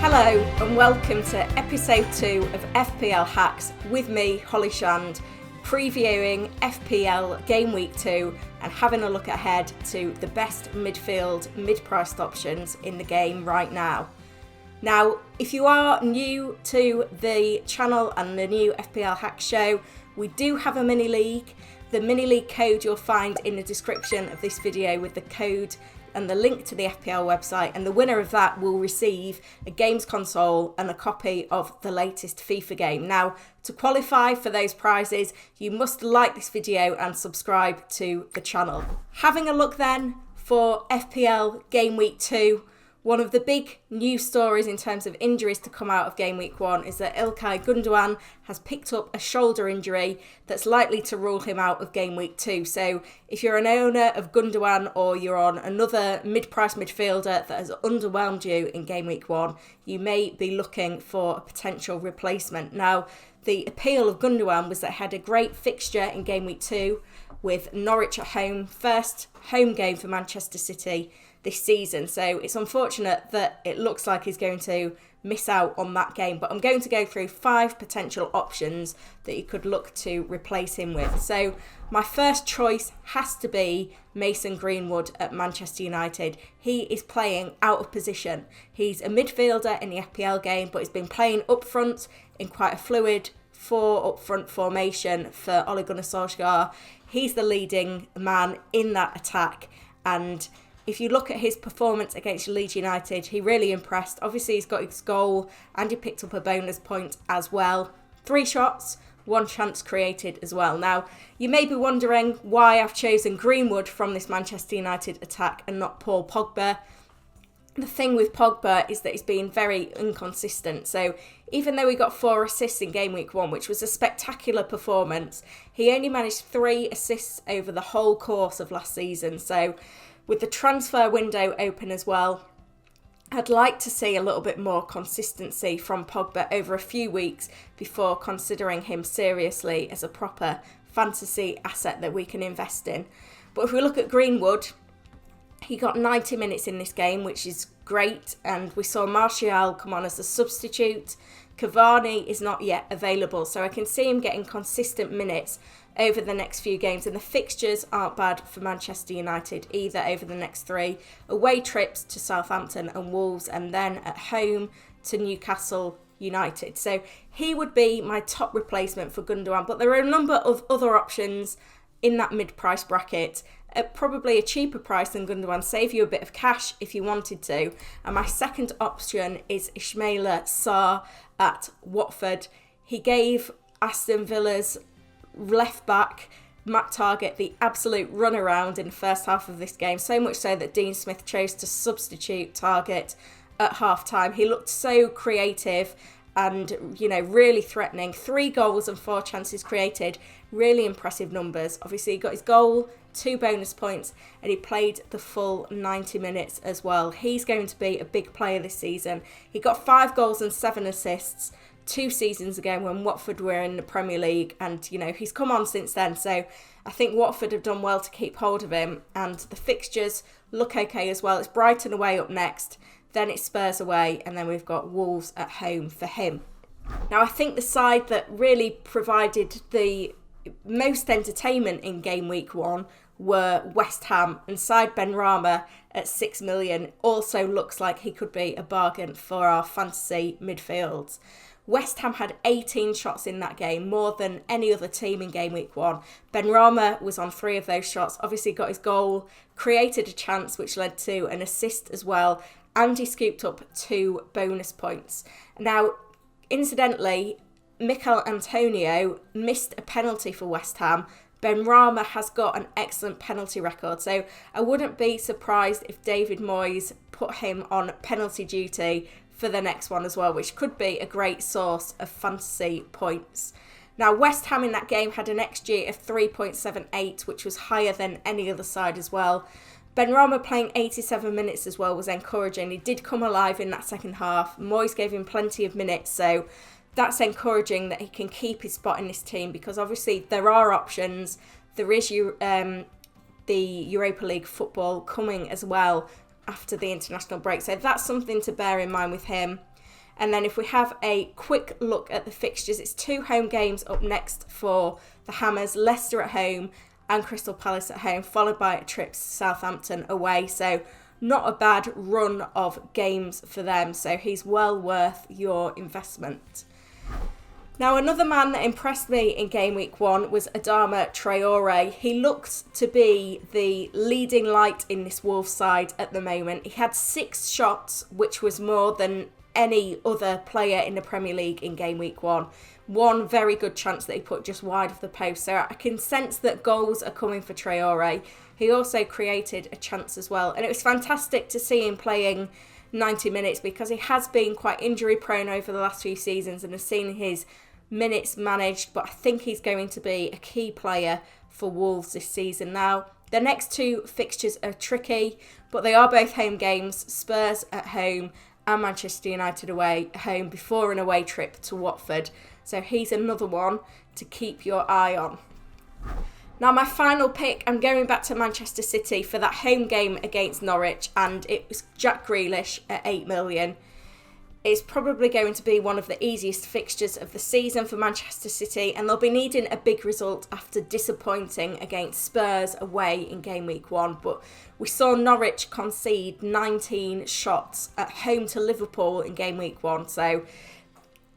Hello and welcome to episode 2 of FPL Hacks with me, Holly Shand, previewing FPL Game Week 2 and having a look ahead to the best midfield, mid-priced options in the game right now. Now, if you are new to the channel and the new FPL Hacks show, we do have a mini league. The mini league code you'll find in the description of this video with the code and the link to the FPL website, and the winner of that will receive a games console and a copy of the latest FIFA game. Now, to qualify for those prizes, you must like this video and subscribe to the channel. Having a look then for FPL Game Week 2, one of the big news stories in terms of injuries to come out of Game Week 1 is that Ilkay Gundogan has picked up a shoulder injury that's likely to rule him out of Game Week 2. So if you're an owner of Gundogan or you're on another mid-price midfielder that has underwhelmed you in Game Week 1, you may be looking for a potential replacement. Now, the appeal of Gundogan was that he had a great fixture in Game Week 2 with Norwich at home, first home game for Manchester City this season. So it's unfortunate that it looks like he's going to miss out on that game, but I'm going to go through 5 potential options that you could look to replace him with. So my first choice has to be Mason Greenwood at Manchester United. He is playing out of position. He's a midfielder in the FPL game, but he's been playing up front in quite a fluid 4 up front formation for Ole Gunnar Solskjaer. He's the leading man in that attack, and if you look at his performance against Leeds United, he really impressed. Obviously, he's got his goal and he picked up a bonus point as well. 3 shots, 1 chance created as well. Now, you may be wondering why I've chosen Greenwood from this Manchester United attack and not Paul Pogba. The thing with Pogba is that he's been very inconsistent. So even though he got 4 assists in Game Week 1, which was a spectacular performance, he only managed 3 assists over the whole course of last season. So with the transfer window open as well, I'd like to see a little bit more consistency from Pogba over a few weeks before considering him seriously as a proper fantasy asset that we can invest in. But if we look at Greenwood, he got 90 minutes in this game, which is great, and we saw Martial come on as a substitute. Cavani is not yet available, so I can see him getting consistent minutes over the next few games, and the fixtures aren't bad for Manchester United either over the next 3 away trips to Southampton and Wolves, and then at home to Newcastle United. So he would be my top replacement for Gundogan, but there are a number of other options in that mid-price bracket at probably a cheaper price than Gundogan, save you a bit of cash if you wanted to. And my second option is Ismaila Sarr at Watford. He gave Aston Villa's left back Matt Targett the absolute runaround in the first half of this game, so much so that Dean Smith chose to substitute Targett at half time. He looked so creative and, really threatening. 3 goals and 4 chances created. Really impressive numbers. Obviously, he got his goal, 2 bonus points, and he played the full 90 minutes as well. He's going to be a big player this season. He got 5 goals and 7 assists 2 seasons ago when Watford were in the Premier League, and, he's come on since then. So I think Watford have done well to keep hold of him, and the fixtures look okay as well. It's Brighton away up next, then it's Spurs away, and then we've got Wolves at home for him. Now, I think the side that really provided the most entertainment in Game Week 1 were West Ham, and side Benrahma at 6 million also looks like he could be a bargain for our fantasy midfields. West Ham had 18 shots in that game, more than any other team in Game Week 1. Benrahma was on 3 of those shots, obviously got his goal, created a chance which led to an assist as well, and he scooped up 2 bonus points. Now, incidentally, Mikel Antonio missed a penalty for West Ham. Benrahma has got an excellent penalty record, so I wouldn't be surprised if David Moyes put him on penalty duty for the next one as well, which could be a great source of fantasy points. Now, West Ham in that game had an XG of 3.78, which was higher than any other side as well. Benrahma playing 87 minutes as well was encouraging. He did come alive in that second half. Moyes gave him plenty of minutes, so that's encouraging that he can keep his spot in this team, because obviously there are options. There is the Europa League football coming as well after the international break, so that's something to bear in mind with him. And then if we have a quick look at the fixtures, it's 2 home games up next for the Hammers, Leicester at home and Crystal Palace at home, followed by a trip to Southampton away. So not a bad run of games for them. So he's well worth your investment. Now, another man that impressed me in game week 1 was Adama Traore. He looked to be the leading light in this Wolves side at the moment. He had 6 shots, which was more than any other player in the Premier League in game week 1. One very good chance that he put just wide of the post. So I can sense that goals are coming for Traore. He also created a chance as well. And it was fantastic to see him playing 90 minutes because he has been quite injury prone over the last few seasons and has seen his minutes managed, but I think he's going to be a key player for Wolves this season. Now, the next 2 fixtures are tricky, but they are both home games. Spurs at home and Manchester United away at home before an away trip to Watford. So he's another one to keep your eye on. Now, my final pick, I'm going back to Manchester City for that home game against Norwich, and it was Jack Grealish at 8 million. It's probably going to be one of the easiest fixtures of the season for Manchester City, and they'll be needing a big result after disappointing against Spurs away in game week 1. But we saw Norwich concede 19 shots at home to Liverpool in game week 1, so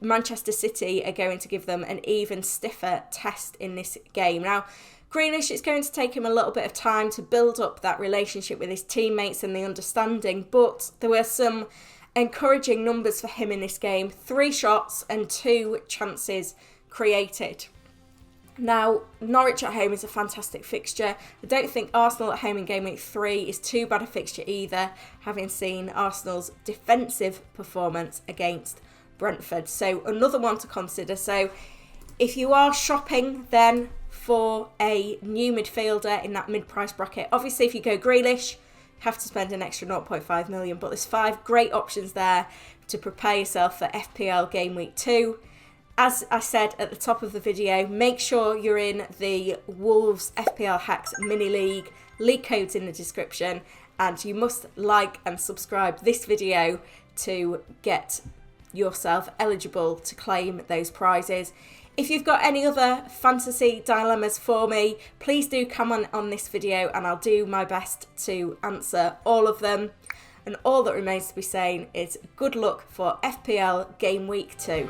Manchester City are going to give them an even stiffer test in this game. Now, Grealish, it's going to take him a little bit of time to build up that relationship with his teammates and the understanding, but there were some encouraging numbers for him in this game. 3 shots and 2 chances created. Now, Norwich at home is a fantastic fixture. I don't think Arsenal at home in game week 3 is too bad a fixture either, having seen Arsenal's defensive performance against Brentford. So another one to consider. So if you are shopping then for a new midfielder in that mid-price bracket, obviously if you go Grealish, have to spend an extra 0.5 million, but there's 5 great options there to prepare yourself for FPL game week 2. As I said at the top of the video, make sure you're in the Wolves FPL Hacks mini league. League code's in the description, and you must like and subscribe this video to get yourself eligible to claim those prizes. If you've got any other fantasy dilemmas for me, please do comment on this video and I'll do my best to answer all of them. And all that remains to be saying is good luck for FPL Game Week 2.